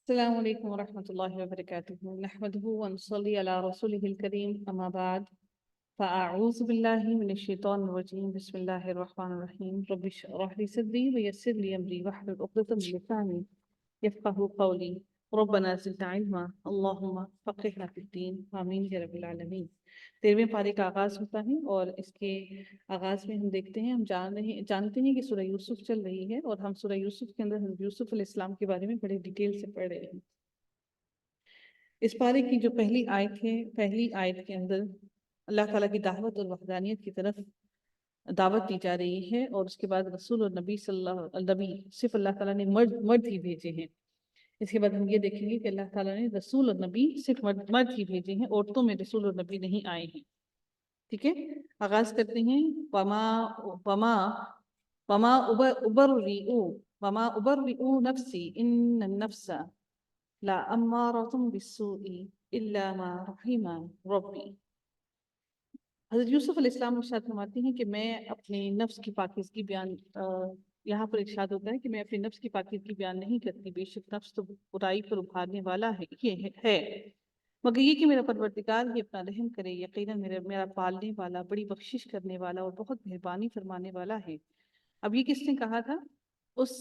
السلام علیکم ورحمۃ اللہ وبرکاتہ نحمده ونصلی علی رسوله الکریم اما بعد فاعوذ باللہ من الشیطان الرجیم بسم اللہ الرحمن الرحیم رب اشرح لي صدری ویسر لي امری واحلل عقدۃ من لسانی یفقهوا قولی ربنا زدنا علما اللہم فقہنا فی الدین آمین یا رب العالمین۔ 13ویں پارے کا آغاز ہوتا ہے اور اس کے آغاز میں ہم دیکھتے ہیں، ہم جانتے ہیں کہ سورہ یوسف چل رہی ہے اور ہم سورہ یوسف کے اندر حضرت یوسف علیہ السلام کے بارے میں بڑے ڈیٹیل سے پڑھ رہے ہیں۔ اس پارے کی جو پہلی آیت ہے، پہلی آیت کے اندر اللہ تعالیٰ کی دعوت اور وحدانیت کی طرف دعوت دی جا رہی ہے، اور اس کے بعد رسول اور نبی صرف اللہ تعالیٰ نے مرد ہی بھیجے ہیں۔ اس کے بعد ہم یہ دیکھیں گے کہ اللہ تعالیٰ نے رسول اور نبی صرف مرد ہی بھیجے ہیں، عورتوں میں رسول اور نبی نہیں آئے ہیں۔ ٹھیک ہے، آغاز کرتے ہیں۔ وما وما وما ابرئ نفسی ان النفس لا امارۃ بالسوء الا ما رحم ربی۔ حضرت یوسف علیہ السلام ارشاد فرماتے ہیں کہ میں اپنے نفس کی پاکیزگی بیان یہاں پر ارشاد ہوتا ہے کہ میں اپنے نفس کی پاکیزگی بیان نہیں کرتی، بے شک نفس تو برائی پر ابھارنے والا ہے، یہ ہے، مگر یہ کہ میرا پروردگار ہی اپنا رحم کرے، یقیناً میرا پالنے والا، بڑی بخشش کرنے والا اور بہت مہربانی فرمانے والا ہے۔ اب یہ کس نے کہا تھا؟ اس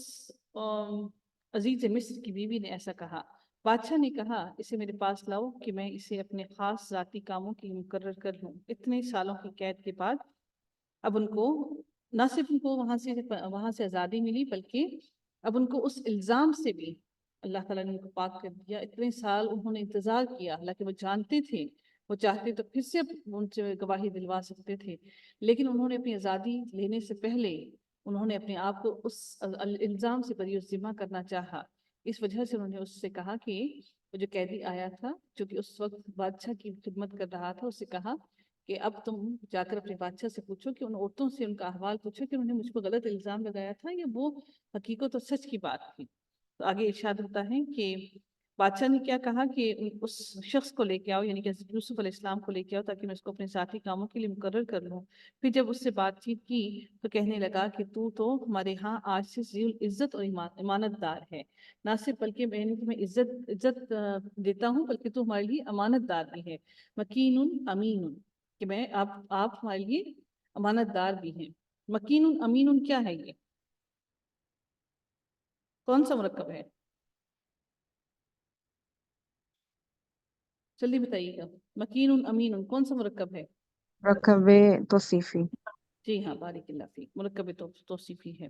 عزیز مصر کی بیوی نے ایسا کہا۔ بادشاہ نے کہا اسے میرے پاس لاؤ کہ میں اسے اپنے خاص ذاتی کاموں کے لیے مقرر کر لوں۔ اتنے سالوں کی قید کے بعد اب ان کو نہ صرف ان کو وہاں سے آزادی ملی، بلکہ اب ان کو اس الزام سے بھی اللہ تعالیٰ نے ان کو پاک کر دیا۔ اتنے سال انہوں نے انتظار کیا، حالانکہ وہ جانتے تھے، وہ چاہتے تو پھر سے ان سے گواہی دلوا سکتے تھے، لیکن انہوں نے اپنی آزادی لینے سے پہلے انہوں نے اپنے آپ کو اس الزام سے بری ذمہ کرنا چاہا۔ اس وجہ سے انہوں نے اس سے کہا کہ وہ جو قیدی آیا تھا، جو کہ اس وقت بادشاہ کی خدمت کر رہا تھا، اس سے کہا کہ اب تم جا کر اپنے بادشاہ سے پوچھو کہ ان عورتوں سے ان کا احوال پوچھو کہ انہوں نے مجھ کو غلط الزام لگایا تھا یا وہ حقیقت اور سچ کی بات تھی۔ تو آگے ارشاد ہوتا ہے کہ بادشاہ نے کیا کہا کہ اس شخص کو لے کے آؤ، یعنی کہ حضرت یوسف علیہ السلام کو لے کے آؤ تاکہ میں اس کو اپنے ذاتی کاموں کے لیے مقرر کر لوں۔ پھر جب اس سے بات چیت کی تو کہنے لگا کہ تو ہمارے ہاں آج سے ذی العزت اور امانت دار ہے، نہ صرف بلکہ میں نے تمہیں عزت دیتا ہوں، بلکہ تو ہمارے لیے امانت دار بھی ہے، مکین امین، کہ میں آپ ہمارے لیے امانت دار بھی ہیں۔ مکین امین کیا ہے؟ یہ کون سا مرکب ہے؟ جلدی بتائیے گا۔ مکین امین کون سا مرکب ہے؟ مرکب توصیفی۔ جی ہاں، بارک اللہ فیک، مرکب توصیفی ہے۔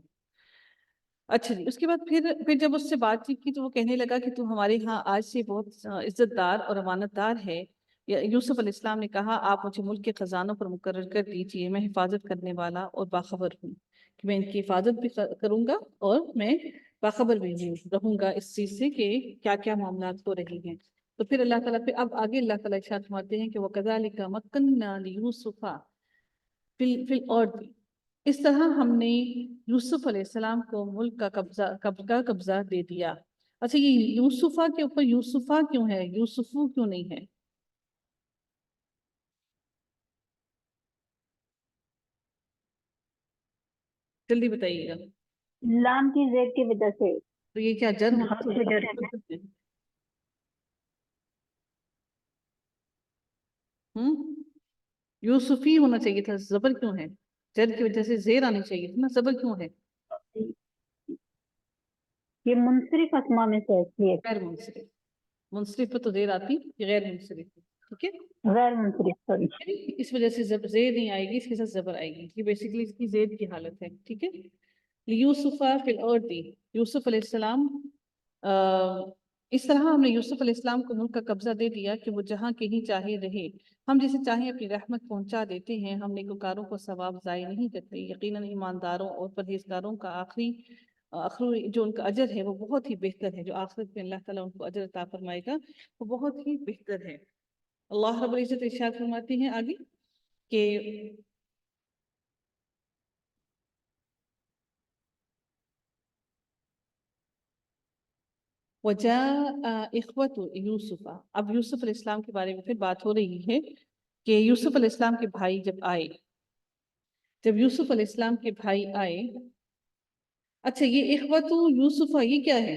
اچھا جی، اس کے بعد پھر جب اس سے بات چیت کی تو وہ کہنے لگا کہ تو ہمارے ہاں آج سے بہت عزت دار اور امانت دار ہے۔ یوسف علیہ السلام نے کہا آپ مجھے ملک کے خزانوں پر مقرر کر دیجیے، میں حفاظت کرنے والا اور باخبر ہوں، کہ میں ان کی حفاظت بھی کروں گا اور میں باخبر بھی رہوں گا اس چیز سے کہ کیا کیا معاملات ہو رہی ہیں۔ تو پھر اللہ تعالیٰ پہ اب آگے اللہ تعالیٰ ارشاد فرماتے ہیں کہ وَكَذَلِكَ مَكَّنَّا لِيُوسُفَ فِي الْأَرْضِ، اس طرح ہم نے یوسف علیہ السلام کو ملک کا قبضہ دے دیا۔ اچھا، یہ یوسفہ کے اوپر یوسفہ کیوں ہے، یوسفو کیوں نہیں ہے؟ جلدی بتائیے گا۔ لام کی زید کی وجہ سے۔ تو یہ کیا جر یوسفی ہونا چاہیے تھا، زبر کیوں ہے؟ جر کی وجہ سے زیر آنی چاہیے تھی نا، زبر کیوں ہے؟ یہ منصرف اسما میں سے ہے، غیر منصرف، منصرف پہ تو زیر آتی، یہ غیر منصرف، ٹھیک ہے، غیر منصرف، سوری۔ اس وجہ سے زیر نہیں آئے گی، اس کے ساتھ زبر آئے گی، یہ بیسیکلی اس کی زید کی حالت ہے، ٹھیک ہے۔ یوسف فی الارض، یوسف علیہ السلام اس طرح ہم نے یوسف علیہ السلام کو ملک کا قبضہ دے دیا کہ وہ جہاں کہیں چاہے رہے، ہم جسے چاہیں اپنی رحمت پہنچا دیتے ہیں، ہم نیکوکاروں کو ثواب ضائع نہیں کرتے، یقیناً ایمانداروں اور پرہیزگاروں کا آخری جو ان کا اجر ہے وہ بہت ہی بہتر ہے، جو آخرت میں اللہ تعالیٰ ان کو اجر عطا فرمائے گا وہ بہت ہی بہتر ہے۔ اللہ رب العزت ارشاد فرماتے ہیں آگے کہ وَجَاءَ إِخْوَةُ يُوسُفَ، اب یوسف علیہ السلام کے بارے میں پھر بات ہو رہی ہے کہ یوسف علیہ السلام کے بھائی جب یوسف علیہ السلام کے بھائی آئے۔ اچھا، یہ اخوۃ یوسف یہ کیا ہے؟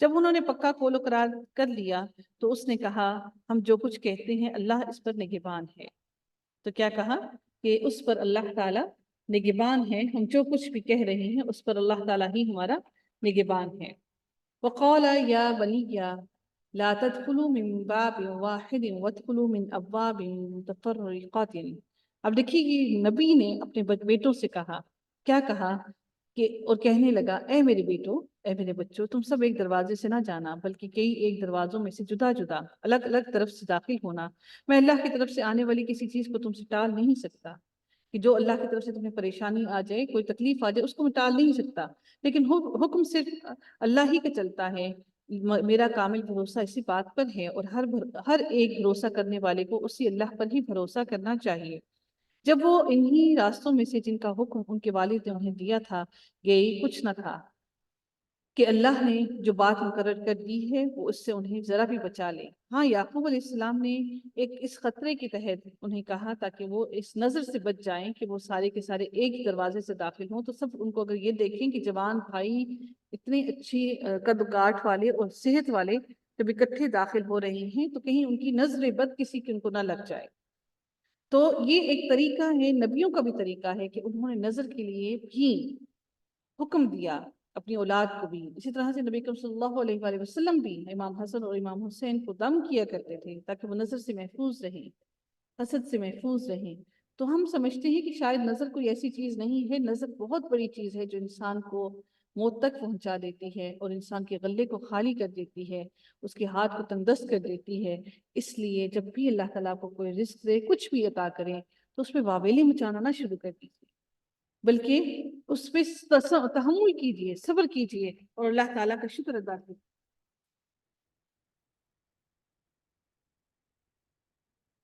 جب انہوں نے پکا قول و قرار کر لیا تو اس نے کہا ہم جو کچھ کہتے ہیں اللہ اس پر نگہبان ہے. تو کیا کہا کہ اس پر اللہ تعالیٰ نگہبان ہے، ہم جو کچھ بھی کہہ رہے ہیں اس پر اللہ تعالیٰ ہی ہمارا نگہبان ہے. وقال یا بنی لا تدخلوا من باب واحد وادخلوا من ابواب متفرقات. اب دیکھیے یہ نبی نے اپنے بیٹوں سے کہا، کیا کہا کہ اور کہنے لگا اے میرے بیٹو، اے میرے بچوں، تم سب ایک دروازے سے نہ جانا بلکہ کئی ایک دروازوں میں سے جدا جدا الگ الگ طرف سے داخل ہونا. میں اللہ کی طرف سے آنے والی کسی چیز کو تم سے ٹال نہیں سکتا، کہ جو اللہ کی طرف سے تمہیں پریشانی آ جائے، کوئی تکلیف آ جائے، اس کو میں ٹال نہیں سکتا، لیکن حکم صرف اللہ ہی کا چلتا ہے. میرا کامل بھروسہ اسی بات پر ہے اور ہر ایک بھروسہ کرنے والے کو اسی اللہ پر ہی بھروسہ کرنا چاہیے. جب وہ انہی راستوں میں سے جن کا حکم ان کے والد نے انہیں دیا تھا گئی، کچھ نہ تھا کہ اللہ نے جو بات مقرر کر دی ہے وہ اس سے انہیں ذرا بھی بچا لے. ہاں، یعقوب علیہ السلام نے اس خطرے کے تحت انہیں کہا تاکہ وہ اس نظر سے بچ جائیں کہ وہ سارے کے سارے ایک دروازے سے داخل ہوں، تو سب ان کو اگر یہ دیکھیں کہ جوان بھائی اتنے اچھی قد کاٹ والے اور صحت والے جب اکٹھے داخل ہو رہے ہیں تو کہیں ان کی نظر بد کسی کی ان کو نہ لگ جائے. تو یہ ایک طریقہ ہے، نبیوں کا بھی طریقہ ہے کہ انہوں نے نظر کے لیے بھی حکم دیا اپنی اولاد کو بھی. اسی طرح سے نبی کریم صلی اللہ علیہ وآلہ وسلم بھی امام حسن اور امام حسین کو دم کیا کرتے تھے تاکہ وہ نظر سے محفوظ رہیں، حسد سے محفوظ رہیں. تو ہم سمجھتے ہیں کہ شاید نظر کوئی ایسی چیز نہیں ہے، نظر بہت بڑی چیز ہے جو انسان کو موت تک پہنچا دیتی ہے اور انسان کے غلے کو خالی کر دیتی ہے، اس کے ہاتھ کو تنگدست کر دیتی ہے. اس لیے جب بھی اللہ تعالیٰ کو کوئی رزق دے، کچھ بھی عطا کرے، تو اس پہ واویلی مچانا نہ شروع کر دیجیے، بلکہ اس پہ تحمل کیجیے، صبر کیجیے اور اللہ تعالیٰ کا شکر ادا کیجیے.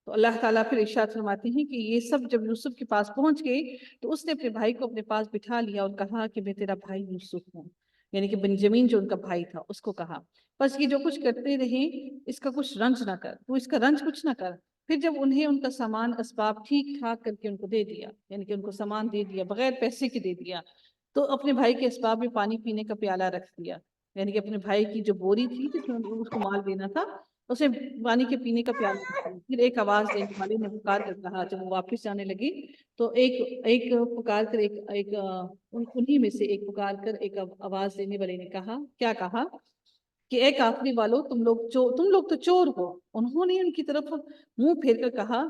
تو اللہ تعالیٰ پھر ارشاد فرماتے ہیں کہ یہ سب جب یوسف کے پاس پہنچ گئے تو اس نے اپنے بھائی کو اپنے پاس بٹھا لیا اور کہا کہ میں تیرا بھائی یوسف ہوں، یعنی کہ بنجمین جو ان کا بھائی تھا اس کو کہا بس یہ جو کچھ کرتے رہے اس کا کچھ رنج نہ کر، تو اس کا رنج کچھ نہ کر. پھر جب انہیں ان کا سامان اسباب ٹھیک ٹھاک کر کے ان کو دے دیا، یعنی کہ ان کو سامان دے دیا بغیر پیسے کے دے دیا، تو اپنے بھائی کے اسباب میں پانی پینے کا پیالہ رکھ دیا، یعنی کہ اپنے بھائی کی جو بوری تھی جس میں اس کو مال دینا تھا اسے پانی کے پینے کا پیالہ رکھ دیا. پھر ایک آواز دینے والے نے پکار کر کہا، جب وہ واپس جانے لگی تو ایک پکار کر انہی میں سے ایک پکار کر ایک آواز دینے والے نے کہا، کیا کہا کہ اے کافری والو، تم لوگ تو چور ہو. انہوں نے ان کی طرف منہ پھیر کر کہا،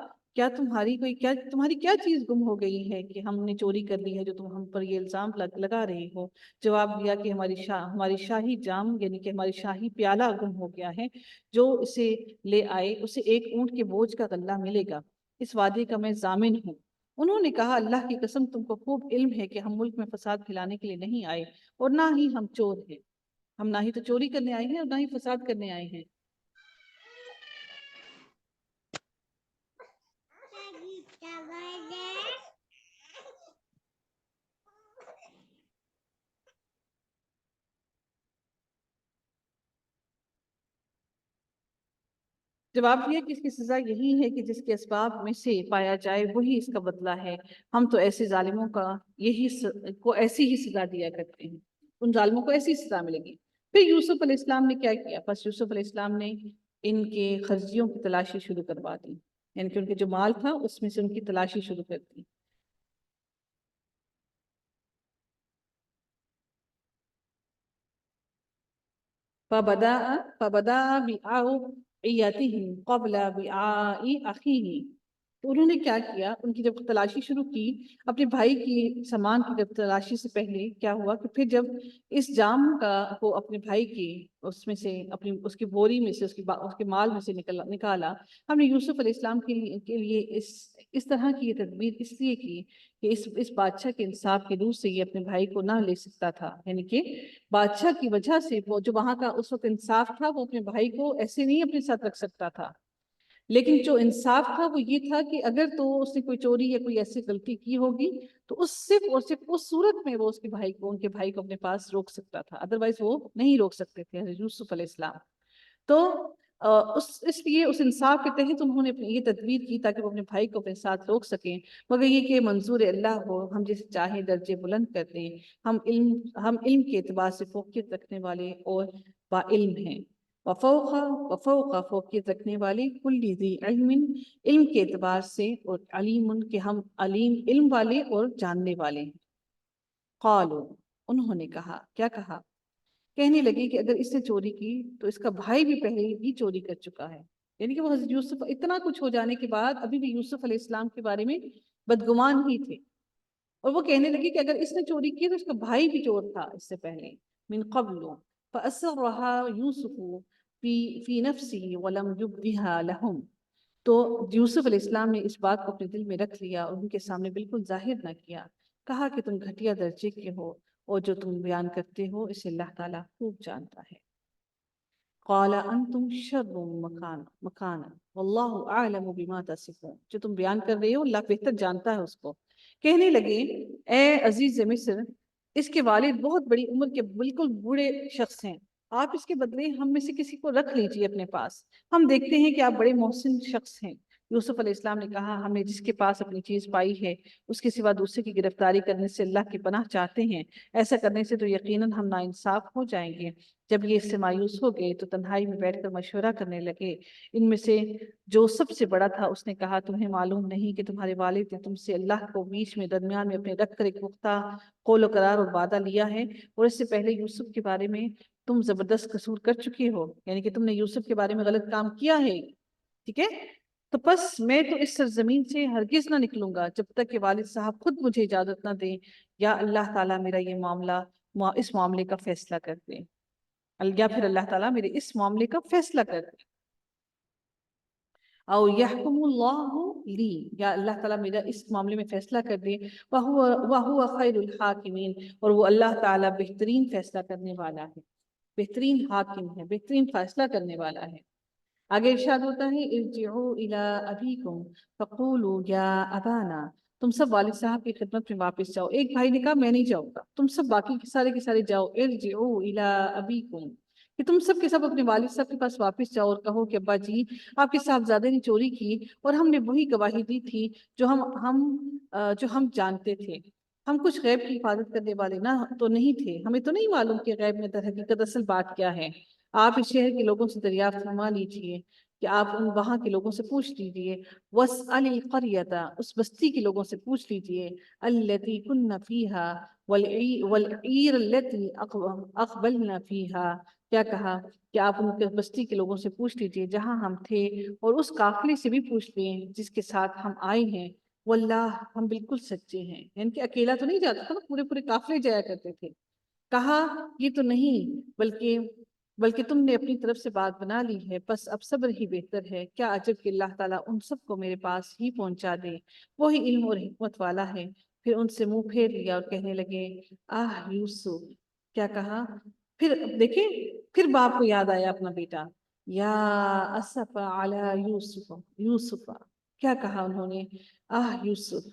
تمہاری کیا چیز گم ہو گئی ہے کہ ہم نے چوری کر لی ہے جو تم ہم پر یہ الزام لگا رہے ہو؟ جواب دیا کہ ہماری شاہی جام یعنی کہ ہماری شاہی پیالہ گم ہو گیا ہے، جو اسے لے آئے اسے ایک اونٹ کے بوجھ کا غلہ ملے گا، اس وعدے کا میں ضامن ہوں. انہوں نے کہا، اللہ کی قسم تم کو خوب علم ہے کہ ہم ملک میں فساد پھیلانے کے لیے نہیں آئے اور نہ ہی ہم چور ہیں، ہم نہ ہی تو چوری کرنے آئے ہیں اور نہ ہی فساد کرنے آئے ہیں. جواب دیا کہ اس کی سزا یہی ہے کہ جس کے اسباب میں سے پایا جائے وہی اس کا بدلہ ہے، ہم تو ایسے ظالموں کو ایسی ہی سزا دیا کرتے ہیں، ان ظالموں کو ایسی سزا ملے گی. پھر یوسف علیہ السلام نے کیا کیا؟ بس یوسف علیہ السلام نے ان کے خرچیوں کی تلاشی شروع کروا دی، یعنی کہ ان کے جو مال تھا اس میں سے ان کی تلاشی شروع کر دی. فَبَدَأَ بِأَوْعِيَتِهِمْ قَبْلَ وِعَاءِ أَخِيهِ. تو انہوں نے کیا کیا؟ ان کی جب تلاشی شروع کی اپنے بھائی کی سامان کی جب تلاشی سے پہلے کیا ہوا کہ پھر جب اس جام کو اپنے بھائی کی اس میں سے اس کی بوری میں سے اس کے مال میں سے نکالا، ہم نے یوسف علیہ السلام کے لیے اس طرح کی یہ تدبیر اس لیے کی کہ اس بادشاہ کے انصاف کے دور سے یہ اپنے بھائی کو نہ لے سکتا تھا، یعنی کہ بادشاہ کی وجہ سے وہ جو وہاں کا اس وقت انصاف تھا وہ اپنے بھائی کو ایسے نہیں اپنے ساتھ رکھ سکتا تھا. لیکن جو انصاف تھا وہ یہ تھا کہ اگر تو اس نے کوئی چوری یا کوئی ایسی غلطی کی ہوگی تو صرف اس صورت میں وہ ان کے بھائی کو اپنے پاس روک سکتا تھا، ادروائز وہ نہیں روک سکتے تھے حضرت یوسف علیہ السلام. تو اس لیے اس انصاف کے تحت انہوں نے یہ تدبیر کی تاکہ وہ اپنے بھائی کو اپنے ساتھ روک سکیں، مگر یہ کہ منظور اللہ ہو، ہم جسے چاہے درجے بلند کر دیں. ہم علم کے اعتبار سے فوقیت رکھنے والے اور با علم ہیں، وفوق فوقیت رکھنے والے، کل ذی علم علم کے اعتبار سے، اور علیم کہ ہم علیم علم والے اور جاننے والے ہیں۔ قالوا انہوں نے کہا، کیا کہا؟ کہنے لگے کہ اگر اس نے چوری کی تو اس کا بھائی بھی پہلے ہی چوری کر چکا ہے، یعنی کہ وہ حضرت یوسف اتنا کچھ ہو جانے کے بعد ابھی بھی یوسف علیہ السلام کے بارے میں بدگمان ہی تھے، اور وہ کہنے لگے کہ اگر اس نے چوری کی تو اس کا بھائی بھی چور تھا اس سے پہلے، من قبل فأسرها یوسف فی نفسه ولم یبدها لهم، تو یوسف علیہ السلام نے اس بات کو اپنے دل میں رکھ لیا اور ان کے سامنے بالکل ظاہر نہ کیا، کہا کہ تم گھٹیا درجے کے ہو اور جو تم بیان کرتے ہو اسے اللہ تعالیٰ خوب جانتا ہے۔ قال انتم شر مکانا واللہ اعلم بما تصفون، جو تم بیان کر رہے ہو اللہ بہتر جانتا ہے اس کو۔ کہنے لگے اے عزیز مصر، اس کے والد بہت بڑی عمر کے بالکل بوڑھے شخص ہیں، آپ اس کے بدلے ہم میں سے کسی کو رکھ لیجئے اپنے پاس، ہم دیکھتے ہیں کہ آپ بڑے محسن شخص ہیں۔ یوسف علیہ السلام نے کہا ہم نے جس کے پاس اپنی چیز پائی ہے اس کے سوا دوسرے کی گرفتاری کرنے سے اللہ کی پناہ چاہتے ہیں، ایسا کرنے سے تو یقیناً ہم ناانصاف ہو جائیں گے۔ جب یہ اس سے مایوس ہو گئے تو تنہائی میں بیٹھ کر مشورہ کرنے لگے، ان میں سے جو سب سے بڑا تھا اس نے کہا تمہیں معلوم نہیں کہ تمہارے والد نے تم سے اللہ کو بیچ میں درمیان میں اپنے رکھ کر ایک پختہ قول و قرار اور وعدہ لیا ہے، اور اس سے پہلے یوسف کے بارے میں تم زبردست قصور کر چکے ہو، یعنی کہ تم نے یوسف کے بارے میں غلط کام کیا ہے، ٹھیک ہے؟ تو بس میں تو اس سرزمین سے ہرگز نہ نکلوں گا جب تک کہ والد صاحب خود مجھے اجازت نہ دیں، یا اللہ تعالیٰ میرا یہ معاملہ اس معاملے کا فیصلہ کر دے، یا پھر اللہ تعالیٰ میرے اس معاملے کا فیصلہ کر دے، او یحکم اللہ لی، یا اللہ تعالیٰ میرا اس معاملے میں فیصلہ کر دے، وَهُوَ خیر الحاکمین، اور وہ اللہ تعالیٰ بہترین فیصلہ کرنے والا ہے، بہترین حاکم ہے، بہترین فیصلہ کرنے والا ہے۔ آگے ارشاد ہوتا ہے ارجعوا الی ابیکم فقولوا یا ابانا، تم سب والد صاحب کی خدمت میں واپس جاؤ۔ ایک بھائی نے کہا میں نہیں جاؤں گا، تم سب باقی کے سارے جاؤ، ارجعوا الی ابیکم، کہ تم سب کے سب اپنے والد صاحب کے پاس واپس جاؤ اور کہو کہ ابا جی آپ کے صاحبزادے نے چوری کی اور ہم نے وہی گواہی دی تھی جو ہم جانتے تھے، ہم کچھ غیب کی حفاظت کرنے والے نہ تو نہیں تھے، ہمیں تو نہیں معلوم کہ غیب میں در حقیقت اصل بات کیا ہے۔ آپ اس شہر کے لوگوں سے دریافت فرما لیجئے کہ آپ وہاں کے لوگوں سے پوچھ لیجئے، وَاسْأَلِ الْقَرْيَةَ، اس بستی کے لوگوں سے پوچھ لیجئے، الَّتِي كُنَّ فِيهَا وَالْعِيرَ الَّتِي أَقْبَلْنَا فِيهَا، کیا کہا کہ آپ ان کے بستی کے لوگوں سے پوچھ لیجئے جہاں ہم تھے، اور اس قافلے سے بھی پوچھ لیں جس کے ساتھ ہم آئے ہیں، واللہ ہم بالکل سچے ہیں، یعنی کہ اکیلا تو نہیں جاتا تھا، پورے قافلے جایا کرتے تھے۔ کہا یہ تو نہیں بلکہ تم نے اپنی طرف سے بات بنا لی ہے، بس اب صبر ہی بہتر ہے، کیا عجب کہ اللہ تعالیٰ ان سب کو میرے پاس ہی پہنچا دے، وہی علم اور حکمت والا ہے۔ پھر ان سے منہ پھیر لیا اور کہنے لگے آہ یوسف، کیا کہا؟ پھر دیکھیں، پھر باپ کو یاد آیا اپنا بیٹا، یا اسف علی یوسف، کیا کہا انہوں نے؟ آہ یوسف،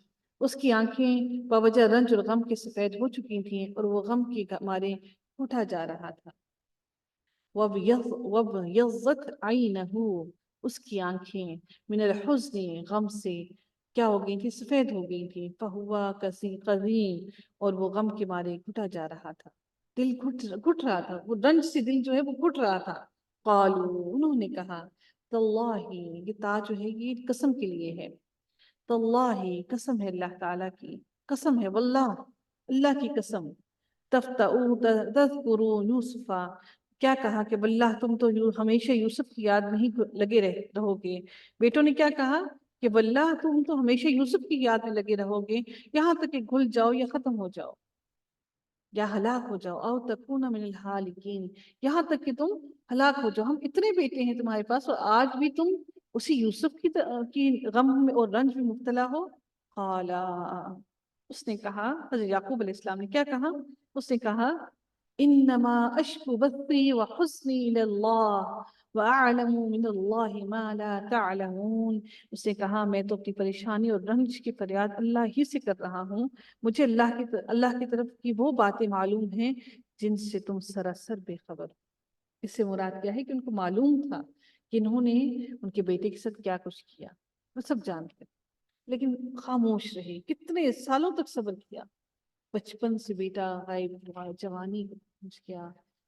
اس کی آنکھیں بوجہ رنج اور غم کے سفید ہو چکی تھیں اور وہ غم کے مارے اٹھا جا رہا تھا۔ وَبْيَضَّتْ عَيْنَهُ، اس کی آنکھیں من الحزن، غم سے کیا ہو گئی تھی؟ سفید ہو گئی تھی۔ فَهُوَ قَذِيمٌ، اور وہ غم کے مارے گھٹا جا رہا تھا، دل گھٹ رہا تھا، وہ رنج سے دل جو ہے وہ گھٹ رہا تھا۔ قالوا، انہوں نے کہا، تاللہ، یہ تا جو ہے یہ قسم کے لیے ہے، تاللہ قسم ہے اللہ تعالیٰ کی، قسم ہے واللہ اللہ کی قسم، تذکروا یوسف، کیا کہا کہ واللہ تم تو ہمیشہ یوسف کی یاد نہیں لگے رہو گے۔ بیٹوں نے کیا کہا کہ واللہ تم تو ہمیشہ یوسف کی یاد میں لگے رہو گے، یہاں تک کہ گھل جاؤ یا ختم ہو جاؤ یا ہلاک ہو جاؤ، او تکون من الہالکین، یہاں تک کہ تم ہلاک ہو جاؤ۔ ہم اتنے بیٹے ہیں تمہارے پاس اور آج بھی تم اسی یوسف کی غم میں اور رنج میں مبتلا ہو۔ قالا، اس نے کہا، حضرت یعقوب علیہ السلام نے کیا کہا؟ اس نے کہا انما اشکو بثی وحزنی الی اللہ واعلم من اللہ ما لا تعلمون، اس نے کہا میں تو اپنی پریشانی اور رنج کی فریاد اللہ ہی سے کر رہا ہوں، مجھے اللہ کی طرف کی وہ باتیں معلوم ہیں جن سے تم سراسر بے خبر ہو۔ اس سے مراد کیا ہے کہ ان کو معلوم تھا کہ انہوں نے ان کے بیٹے کے ساتھ کیا کچھ کیا، وہ سب جانتے، لیکن خاموش رہے، کتنے سالوں تک صبر کیا، بچپن سے بیٹا غائب ہوا، جوانی پہنچ گیا،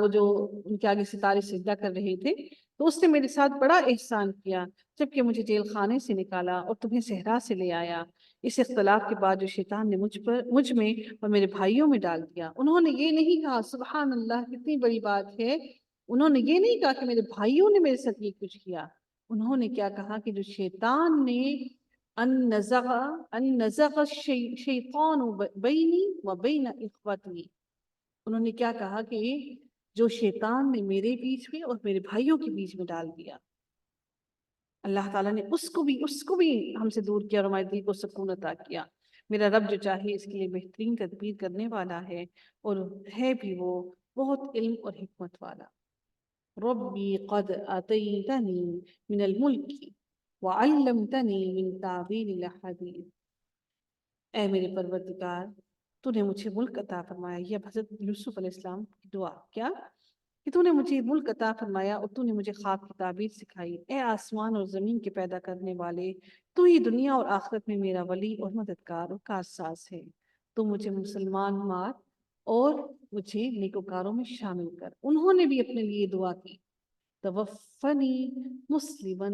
وہ جو ان کے آگے ستارے سجدہ کر رہے تھے، تو اس نے میرے ساتھ بڑا احسان کیا جبکہ مجھے جیل خانے سے نکالا اور تمہیں صحرا سے لے آیا۔ اس اختلاف کے بعد جو شیطان نے مجھ میں اور میرے بھائیوں میں ڈال دیا، انہوں نے یہ نہیں کہا، سبحان اللہ کتنی بڑی بات ہے، انہوں نے یہ نہیں کہا کہ میرے بھائیوں نے میرے ساتھ یہ کچھ کیا، انہوں نے کیا کہا کہ جو شیطان نے ان نزغ الشیطان بینی و بین اخوتی، انہوں نے کیا کہا کہ جو شیطان نے میرے بیچ میں اور میرے بھائیوں کے بیچ میں ڈال دیا، اللہ تعالیٰ نے اس کو بھی ہم سے دور کیا اور ہمارے دل کو سکون عطا کیا۔ میرا رب جو چاہے اس کے لیے بہترین تدبیر کرنے والا ہے، اور ہے بھی وہ بہت علم اور حکمت والا۔ ربی قد آتیتنی من الملک وعلمتنی من تعبیر الاحادیث، اے میرے پروردگار تو نے مجھے ملک عطا فرمایا۔ یہ حضرت یوسف علیہ السلام کی دعا، کیا کہ تو نے مجھے ملک عطا فرمایا اور تو نے مجھے خواب کی تعبیر سکھائی۔ اے آسمان اور زمین کے پیدا کرنے والے، تو ہی دنیا اور آخرت میں میرا ولی اور مددگار اور کارساز ہے۔ تو مجھے مسلمان مار اور مجھے نیکوکاروں میں شامل کر۔ انہوں نے بھی اپنے لیے دعا کی، توفنی مسلما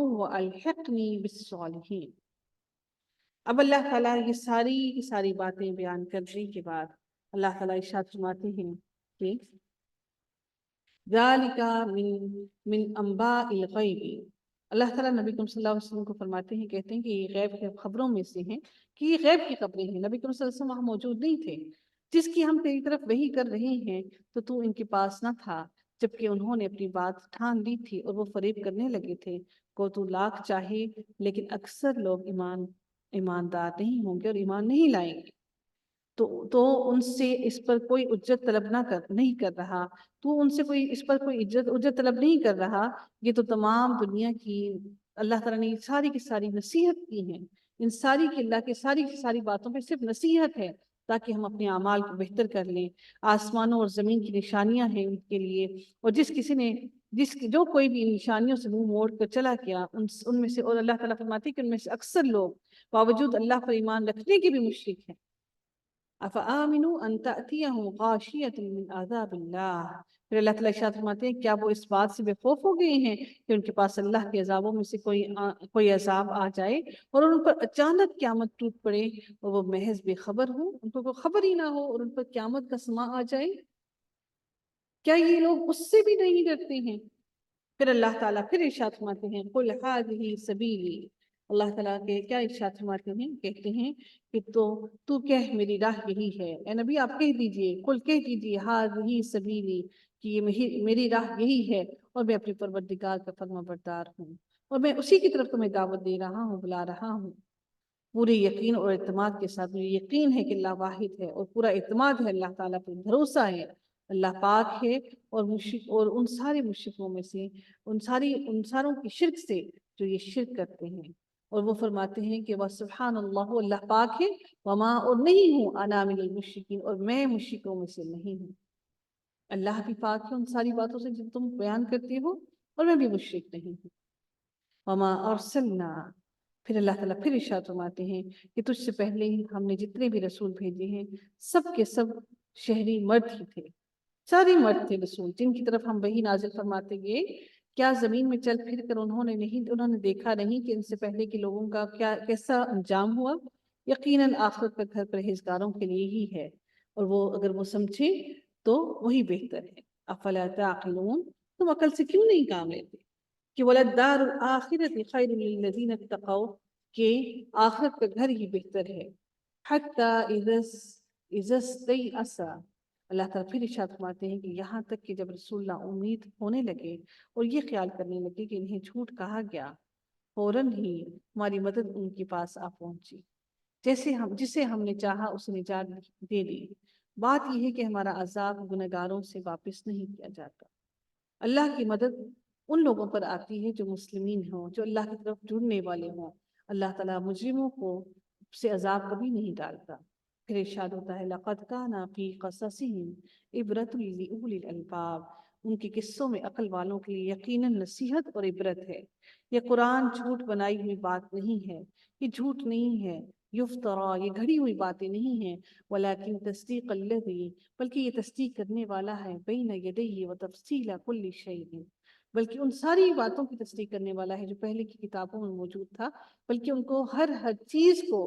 والحقنی بالصالحین۔ اب اللہ تعالیٰ یہ ساری باتیں بیان کرنے کے بعد اللہ تعالیٰ ارشاد فرماتے ہیں کہ ذالک من انباء الغیب، اللہ تعالیٰ نبی کریم صلی اللہ علیہ وسلم کو فرماتے ہیں، کہتے ہیں کہ یہ غیب کی خبروں میں سے ہیں، کہ یہ غیب کی خبریں ہیں۔ نبی کریم صلی اللہ علیہ وسلم وہاں موجود نہیں تھے، جس کی ہم تیری طرف وحی کر رہے ہیں تو ان کے پاس نہ تھا، جبکہ انہوں نے اپنی بات ٹھان لی تھی اور وہ فریب کرنے لگے تھے۔ کو تو لاکھ چاہے لیکن اکثر لوگ ایماندار نہیں ہوں گے اور ایمان نہیں لائیں گے، تو ان سے اس پر کوئی اجرت طلب نہیں کر رہا، تو ان سے اس پر کوئی اجرت طلب نہیں کر رہا۔ یہ تو تمام دنیا کی اللہ تعالیٰ نے ساری کی ساری نصیحت کی ہیں، ان ساری کی اللہ کے ساری باتوں پہ صرف نصیحت ہے تاکہ ہم اپنے اعمال کو بہتر کر لیں۔ آسمانوں اور زمین کی نشانیاں ہیں ان کے لیے، اور جو کوئی بھی ان نشانیوں سے منہ موڑ کر چلا گیا، ان میں سے، اور اللہ تعالیٰ فرماتے ہیں کہ ان میں سے اکثر لوگ باوجود اللہ پر ایمان رکھنے کے بھی مشرک ہیں۔ افآمنوا ان تأتیہم غاشیۃ من عذاب اللہ، پھر اللہ تعالیٰ ارشاد فرماتے ہیں کیا وہ اس بات سے بے خوف ہو گئے ہیں کہ ان کے پاس اللہ کے عذابوں میں سے کوئی عذاب آ جائے اور ان پر اچانک قیامت ٹوٹ پڑے اور وہ محض بے خبر ہوں، ان کو کوئی خبر ہی نہ ہو اور ان پر قیامت کا سماں آ جائے؟ کیا یہ لوگ اس سے بھی نہیں ڈرتے ہیں؟ پھر اللہ تعالیٰ پھر ارشاد فرماتے ہیں قل ھذہ سبیلی، اللہ تعالیٰ کے کیا ارشاد فرماتے ہیں، کہتے ہیں کہ تو کہہ میری راہ یہی ہے، اے نبی آپ کہہ دیجئے، قل کہہ دیجئے ھذہ سبیلی، کہ یہ میری راہ یہی ہے اور میں اپنے پروردگار کا فرما بردار ہوں اور میں اسی کی طرف تمہیں دعوت دے رہا ہوں، بلا رہا ہوں۔ پورے یقین اور اعتماد کے ساتھ، مجھے یقین ہے کہ اللہ واحد ہے اور پورا اعتماد ہے اللہ تعالیٰ پر، بھروسہ ہے اللہ پاک ہے، اور ان سارے مشرکوں میں سے، ان ساروں کی شرک سے جو یہ شرک کرتے ہیں۔ اور وہ فرماتے ہیں کہ وَسُبْحَانَ اللَّهُ، اللہ پاک ہے، وَمَا، اور نہیں ہوں، أَنَا مِنَ الْمُشْرِكِينَ، اور میں مشرکوں میں سے نہیں ہوں۔ اللہ بھی پاک ہے ان ساری باتوں سے جو تم بیان کرتے ہو، اور میں بھی مشرک نہیں ہوں۔ وَمَا أَرْسَلْنَا، پھر اللہ تعالیٰ پھر ارشاد فرماتے ہیں کہ تجھ سے پہلے ہم نے جتنے بھی رسول بھیجے ہیں سب کے سب شہری مرد ہی تھے، سارے مرد تھے رسول جن کی طرف ہم وحی نازل فرماتے گئے۔ کیا زمین میں چل پھر کر انہوں نے دیکھا نہیں کہ ان سے پہلے کے لوگوں کا کیسا انجام ہوا؟ یقیناً آخرت کا گھر پرہیزگاروں کے لیے ہی ہے، اور اگر وہ سمجھے تو وہی بہتر ہے۔ افلا تعقلون، تم عقل سے کیوں نہیں کام لیتے؟ کہ وَلَلدَّارُ الْآخِرَةُ خَيْرٌ لِلَّذِينَ اتَّقَوْا، کہ آخرت کا گھر ہی بہتر ہے۔ حَتَّى إِذَا اسْتَيْأَسَ، اللہ تعالیٰ پھر ارشاد فرماتے ہیں کہ یہاں تک کہ جب رسول اللہ امید ہونے لگے اور یہ خیال کرنے لگے کہ انہیں جھوٹ کہا گیا، فوراً ہی ہماری مدد ان کے پاس آ پہنچی، جسے ہم نے چاہا اسے نجات دے دی۔ بات یہ ہے کہ ہمارا عذاب گنہگاروں سے واپس نہیں کیا جاتا۔ اللہ کی مدد ان لوگوں پر آتی ہے جو مسلمین ہوں، جو اللہ کی طرف جڑنے والے ہوں۔ اللہ تعالیٰ مجرموں کو سے عذاب کبھی نہیں ڈالتا۔ پھر ارشاد ہوتا ہے لَقَدْ كَانَ فِي قَصَصِهِمْ عِبْرَةٌ لِأُولِي الْأَلْبَابِ، ان کے قصوں میں عقل والوں کے لیے یقیناً نصیحت اور عبرت ہے۔ یہ قرآن جھوٹ بنائی ہوئی بات نہیں ہے، یہ جھوٹ نہیں ہے، یفترا، یہ گھڑی ہوئی باتیں نہیں ہیں، ولیکن تصدیق الذی، بلکہ یہ تصدیق کرنے والا ہے، بین یدیہ وتفصیل کل شیء، بلکہ ان ساری باتوں کی تصدیق کرنے والا ہے جو پہلے کی کتابوں میں موجود تھا، بلکہ ان کو ہر چیز کو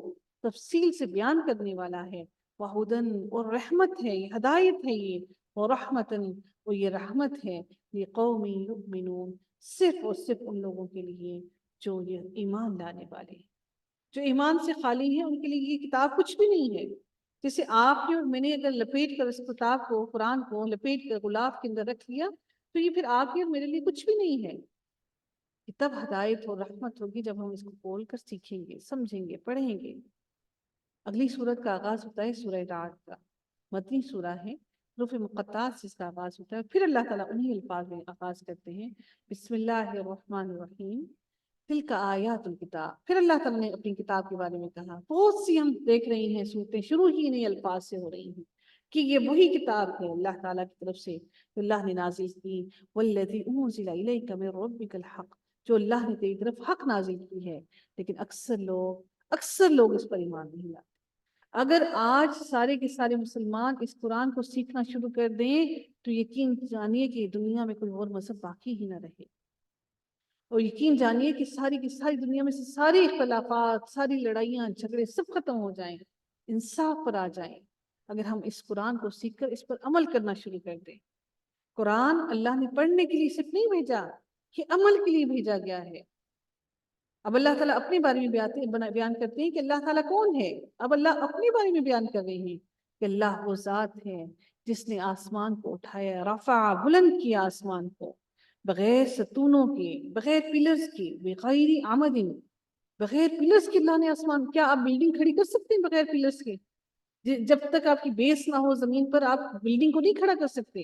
تفصیل سے بیان کرنے والا ہے، وہدن، اور رحمت ہے، یہ ہدایت ہے، یہ ورحمتن، اور یہ رحمت ہے، لقوم یؤمنون، صرف اور صرف ان لوگوں کے لیے جو یہ ایمان لانے والے ہیں، جو ایمان سے خالی ہیں، ان کے لیے یہ کتاب کچھ بھی نہیں ہے۔ جیسے آپ نے اور میں نے اگر لپیٹ کر اس کتاب کو، قرآن کو لپیٹ کر غلاف کے اندر رکھ لیا تو یہ پھر آپ کی اور میرے لیے کچھ بھی نہیں ہے۔ یہ تب ہدایت اور رحمت ہوگی جب ہم اس کو کھول کر سیکھیں گے، سمجھیں گے، پڑھیں گے۔ اگلی سورت کا آغاز ہوتا ہے سورہ رعد کا، مدنی سورہ ہے، حروف مقطعات سے اس کا آغاز ہوتا ہے، پھر اللہ تعالیٰ انہی الفاظ میں آغاز کرتے ہیں، بسم اللہ الرحمن الرحیم، تلک آیات الکتاب۔ پھر اللہ تعالیٰ نے اپنی کتاب کے بارے میں کہا، بہت سی ہم دیکھ رہے ہیں صورتیں شروع ہی انہی الفاظ سے ہو رہی ہیں کہ یہ وہی کتاب ہے اللہ تعالیٰ کی طرف سے جو اللہ نے نازل کی، والذی انزل الیک من ربک الحق، جو اللہ نے تیری طرف حق نازل کی ہے، لیکن اکثر لوگ اس پر ایمان نہیں لاتے۔ اگر آج سارے کے سارے مسلمان اس قرآن کو سیکھنا شروع کر دیں تو یقین جانیے کہ دنیا میں کوئی اور مذہب باقی ہی نہ رہے، اور یقین جانیے کہ ساری کی ساری دنیا میں سے سارے اختلافات، ساری لڑائیاں، جھگڑے سب ختم ہو جائیں، انصاف پر آ جائیں، اگر ہم اس قرآن کو سیکھ کر اس پر عمل کرنا شروع کر دیں۔ قرآن اللہ نے پڑھنے کے لیے صرف نہیں بھیجا، یہ عمل کے لیے بھیجا گیا ہے۔ اب اللہ تعالیٰ اپنے بارے میں بیان کرتے ہیں کہ اللہ تعالیٰ کون ہے۔ اب اللہ اپنے بارے میں بیان کر رہے ہیں کہ اللہ وہ ذات ہے جس نے آسمان کو اٹھایا، رفع، بلند کیا آسمان کو، بغیر ستونوں کے، بغیر پلرز کے، بغیر عمد، بغیر پلرز کے اللہ نے آسمان، کیا آپ بلڈنگ کھڑی کر سکتے ہیں بغیر پلرز کے؟ جب تک آپ کی بیس نہ ہو زمین پر آپ بلڈنگ کو نہیں کھڑا کر سکتے۔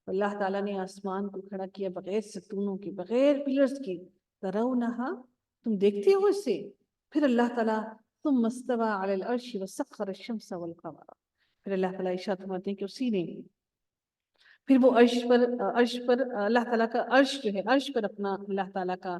اللہ تعالیٰ نے آسمان کو کھڑا کیا بغیر ستونوں کے، بغیر پلرز کے، ترونہا، تم دیکھتے ہو اسے۔ پھر اللہ تعالیٰ ثم استوى علی العرش وسخر الشمس والقمر، پھر اللہ تعالیٰ ارشاد فرماتے ہیں کہ اسی نے پھر وہ عرش پر اللہ تعالیٰ کا عرش جو ہے، عرش پر اپنا اللہ تعالیٰ کا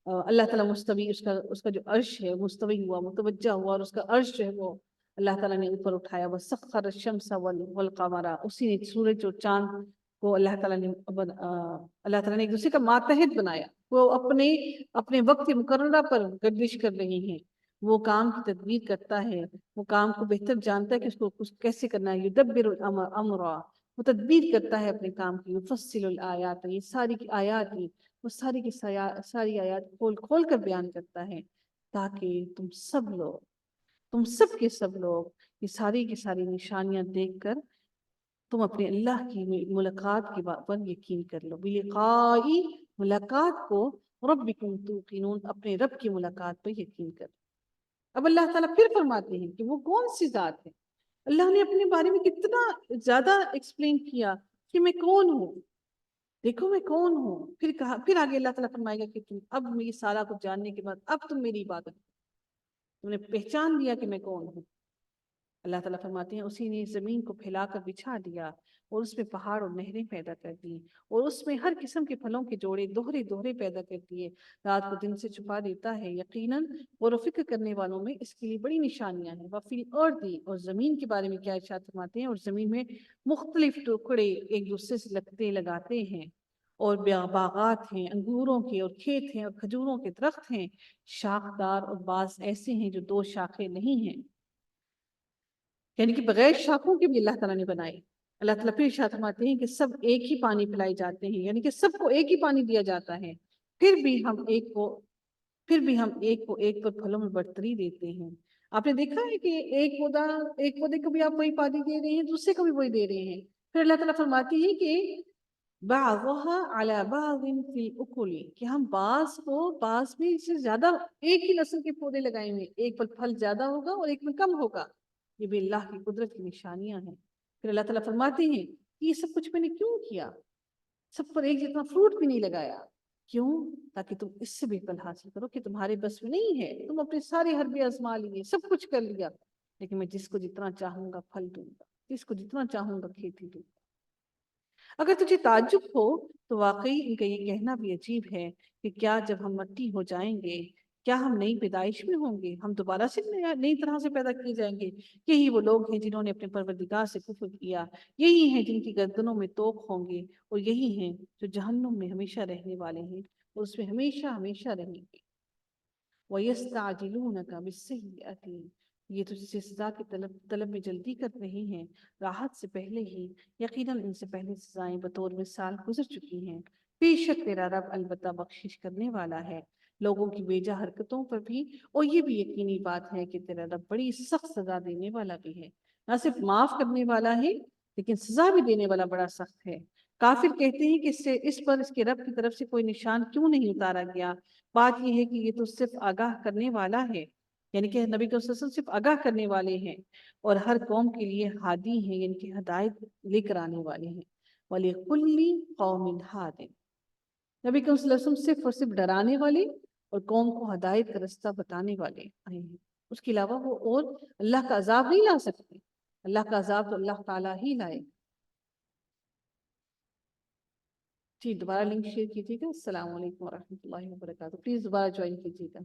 اللہ تعالیٰ مستوی، اس کا جو عرش ہے مستوی ہوا، متوجہ ہوا، اور اس کا عرش جو ہے وہ اللہ تعالیٰ نے اوپر اٹھایا، وسخر الشمس والقمر، اسی نے سورج اور چاند کو اللہ تعالیٰ نے ایک دوسرے کا ماتحت بنایا، وہ اپنے وقت مقررہ پر گردش کر رہی ہیں، وہ کام کی تدبیر کرتا ہے، وہ کام کو بہتر جانتا ہے کہ اس کو کیسے کرنا ہے، یدبر الامر، وہ تدبیر کرتا ہے اپنے کام کی، یفصل الآیات، یہ ساری کی آیات ہی، وہ ساری کی ساری آیات کھول کر بیان کرتا ہے تاکہ تم سب کے سب لوگ یہ ساری کی ساری نشانیاں دیکھ کر تم اپنے اللہ کی ملاقات کے پر یقین کر لو، بلقائی، ملاقات کو، ربکم توقنون، اپنے رب کی ملاقات پر یقین کر لو۔ اب اللہ تعالیٰ پھر فرماتے ہیں کہ وہ کون سی ذات ہے۔ اللہ نے اپنے بارے میں کتنا زیادہ ایکسپلین کیا کہ میں کون ہوں، دیکھو میں کون ہوں۔ پھر آگے اللہ تعالیٰ فرمائے گا کہ تم اب یہ سارا کچھ جاننے کے بعد اب تم میری عبادت، تم نے پہچان لیا کہ میں کون ہوں۔ اللہ تعالیٰ فرماتے ہیں اسی نے زمین کو پھیلا کر بچھا دیا اور اس میں پہاڑ اور نہریں پیدا کر دی، اور اس میں ہر قسم کے پھلوں کے جوڑے دوہرے پیدا کر دیے، رات کو دن سے چھپا دیتا ہے، یقیناً غور و فکر کرنے والوں میں اس کے لیے بڑی نشانیاں ہیں۔ وفی الارض، اور زمین کے بارے میں کیا ارشاد فرماتے ہیں، اور زمین میں مختلف ٹکڑے ایک دوسرے سے لگتے لگاتے ہیں، اور باغات ہیں انگوروں کے، اور کھیت ہیں اور کھجوروں کے درخت ہیں، شاخدار، اور بعض ایسے ہیں جو دو شاخیں نہیں ہیں، یعنی کہ بغیر شاخوں کے بھی اللہ تعالیٰ نے بنائے۔ اللہ تعالیٰ پھر ارشاد فرماتے ہیں کہ سب ایک ہی پانی پلائے جاتے ہیں، یعنی کہ سب کو ایک ہی پانی دیا جاتا ہے، پھر بھی ہم ایک کو ایک پر پھلوں میں برتری دیتے ہیں۔ آپ نے دیکھا ہے کہ ایک پودے کو بھی آپ وہی پانی دے رہے ہیں، دوسرے کو بھی وہی دے رہے ہیں۔ پھر اللہ تعالیٰ فرماتی ہے کہ بعضها على بعض في الاكل، کہ ہم بعض میں سے زیادہ ایک ہی نسل کے پودے لگائے ہوئے، ایک پر پھل زیادہ ہوگا اور ایک میں کم ہوگا، یہ بھی اللہ کی قدرت کی نشانیاں ہیں۔ پھر اللہ تعالیٰ فرماتے ہیں کہ یہ سب کچھ میں نے کیوں کیا، سب پر ایک جتنا فروٹ بھی نہیں لگایا، کیوں؟ تاکہ تم اس سے بھی پھل حاصل کرو کہ تمہارے بس میں نہیں ہے، تم اپنے سارے حربے آزما لیے، سب کچھ کر لیا، لیکن میں جس کو جتنا چاہوں گا پھل دوں گا، جس کو جتنا چاہوں گا کھیتی دوں گا۔ اگر تجھے تعجب ہو تو واقعی ان کا یہ کہنا بھی عجیب ہے کہ کیا جب ہم مٹی ہو جائیں گے کیا ہم نئی پیدائش میں ہوں گے؟ ہم دوبارہ سے نئی طرح سے پیدا کیے جائیں گے؟ یہی وہ لوگ ہیں جنہوں نے اپنے پروردگار سے کفر کیا، یہی ہیں جن کی گردنوں میں طوق ہوں گے، اور یہی ہیں جو جہنم میں ہمیشہ رہنے والے ہیں اور اس میں ہمیشہ ہمیشہ رہیں گے۔ وَيَسْتَعْجِلُونَكَ بِالسَّيِّئَةِ، یہ تجھ سے سزا کی طلب میں جلدی کر رہے ہیں راحت سے پہلے ہی، یقیناً ان سے پہلے سزائیں بطور مثال گزر چکی ہیں۔ بے شک تیرا رب البتہ بخشش کرنے والا ہے لوگوں کی بیجا حرکتوں پر بھی، اور یہ بھی یقینی بات ہے کہ تیرا رب بڑی سخت سزا دینے والا بھی ہے، نہ صرف معاف کرنے والا ہے لیکن سزا بھی دینے والا بڑا سخت ہے۔ کافر کہتے ہیں کہ اس پر اس کے رب کی طرف سے کوئی نشان کیوں نہیں اتارا گیا؟ بات یہ ہے کہ یہ تو صرف آگاہ کرنے والا ہے، یعنی کہ نبی کے وسلم صرف آگاہ کرنے والے ہیں اور ہر قوم کے لیے ہادی ہیں، یعنی کہ ہدایت لے کر آنے والے ہیں۔ وَلِكُلِّ قَوْمٍ هَادٍ، نبی کے وسلم صرف اور صرف ڈرانے والے اور قوم کو ہدایت کا رستہ بتانے والے آئے ہیں، اس کے علاوہ وہ اور اللہ کا عذاب نہیں لا سکتے۔ اللہ کا عذاب تو اللہ تعالیٰ ہی لائے۔ جی دوبارہ لنک شیئر کیجیے گا۔ السلام علیکم ورحمۃ اللہ وبرکاتہ، پلیز دوبارہ جوائن کیجیے گا۔